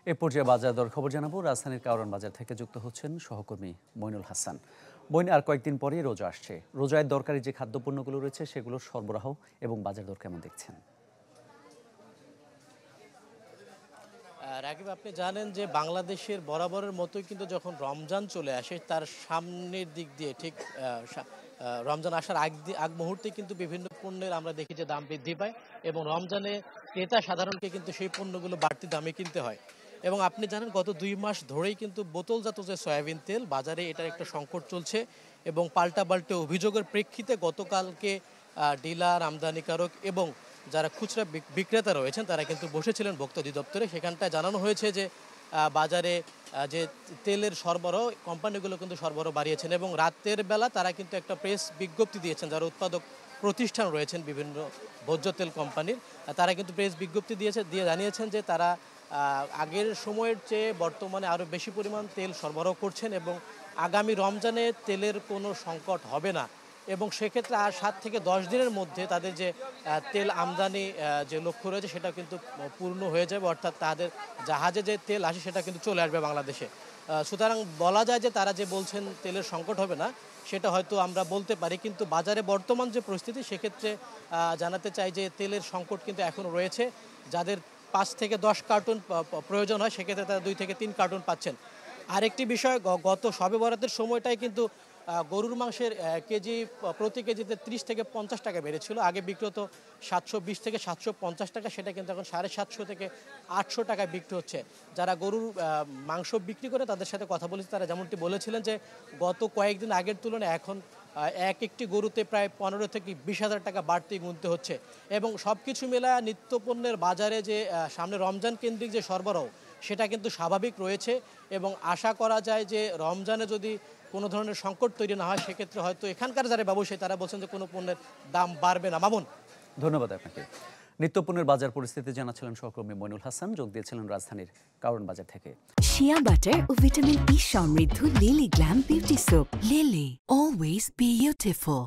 এ পর্যায়ে বাজার দর খবর জানাবো। রাজধানীর কারওয়ান বাজার থেকে যুক্ত হচ্ছেন সহকর্মী মইনুল হাসান। বইন, আর কয়েকদিন পরেই রোজা আসছে। রোজায় দরকারি যে খাদ্যপণ্যগুলো রয়েছে সেগুলোর সরবরাহ এবং বাজার দর কেমন দেখছেন? রাকিব, আপনি জানেন যে বাংলাদেশের বরাবরের মতোই কিন্তু যখন রমজান চলে আসে তার সামনের দিক দিয়ে ঠিক রমজান আসার আগ মুহূর্তে কিন্তু বিভিন্ন পণ্যের আমরা দেখি যে দাম বৃদ্ধি পায় এবং রমজানে ক্রেতা সাধারণকে কিন্তু সেই পণ্যগুলো বাড়তি দামে কিনতে হয়। এবং আপনি জানেন গত 2 মাস ধরেই কিন্তু বোতলজাত যে সয়াবিন তেল বাজারে এটার একটা সংকট চলছে এবং পাল্টে অভিযোগের প্রেক্ষিতে গতকালকে ডিলার, আমদানিকারক এবং যারা খুচরা বিক্রেতা রয়েছেন তারা কিন্তু বসেছিলেন ভোক্তা অধিদপ্তরে। সেখানটায় জানানো হয়েছে যে বাজারে যে তেলের সরবরাহ কোম্পানিগুলো কিন্তু সরবরাহ বাড়িয়েছেন এবং রাতের বেলা তারা কিন্তু একটা প্রেস বিজ্ঞপ্তি দিয়েছেন। যারা উৎপাদক প্রতিষ্ঠান রয়েছেন বিভিন্ন ভোজ্য তেল কোম্পানির, তারা কিন্তু প্রেস বিজ্ঞপ্তি দিয়ে জানিয়েছেন যে তারা আগের সময়ের চেয়ে বর্তমানে আরও বেশি পরিমাণ তেল সরবরাহ করছেন এবং আগামী রমজানে তেলের কোনো সংকট হবে না এবং সেক্ষেত্রে আর 7 থেকে 10 দিনের মধ্যে তাদের যে তেল আমদানি যে লক্ষ্য রয়েছে সেটা কিন্তু পূর্ণ হয়ে যাবে, অর্থাৎ তাদের জাহাজে যে তেল আসে সেটা কিন্তু চলে আসবে বাংলাদেশে। সুতরাং বলা যায় যে তারা যে বলছেন তেলের সংকট হবে না সেটা হয়তো আমরা বলতে পারি, কিন্তু বাজারে বর্তমান যে পরিস্থিতি সেক্ষেত্রে জানাতে চাই যে তেলের সংকট কিন্তু এখনও রয়েছে। যাদের 5 থেকে 10 কার্টুন প্রয়োজন হয় সেক্ষেত্রে তারা 2 থেকে 3 কার্টুন পাচ্ছেন। আরেকটি বিষয়, গত শবে বরাতের সময়টাই কিন্তু গরুর মাংসের প্রতি কেজিতে 30 থেকে 50 টাকা বেড়েছিল। আগে বিক্রি হতো 720 থেকে 750 টাকা, সেটা কিন্তু এখন 750 থেকে 800 টাকায় বিক্রি হচ্ছে। যারা গরুর মাংস বিক্রি করে তাদের সাথে কথা বলেছি, তারা যেমনটি বলেছিলেন যে গত কয়েকদিন আগের তুলনায় এখন একটি গরুতে প্রায় 15 থেকে 20,000 টাকা বাড়তি গুনতে হচ্ছে এবং সব কিছু মেলায় নিত্যপণ্যের বাজারে যে সামনে রমজান কেন্দ্রিক যে সরবরাহ সেটা কিন্তু স্বাভাবিক রয়েছে এবং আশা করা যায় যে রমজানে যদি কোনো ধরনের সংকট তৈরি না হয় সেক্ষেত্রে হয়তো এখানকার যারা ব্যবসায়ী তারা বলছেন যে কোনো পণ্যের দাম বাড়বে না। মামুন, ধন্যবাদ আপনাকে। নিত্যপণ্যের বাজার পরিস্থিতি জানাচ্ছিলেন সহকর্মী মইনুল হাসান, যোগ দিয়েছিলেন রাজধানীর কারওয়ান বাজার থেকে। শিয়া বাটার ও ভিটামিন ই সমৃদ্ধ lily glam beauty soap. Lily, always beautiful.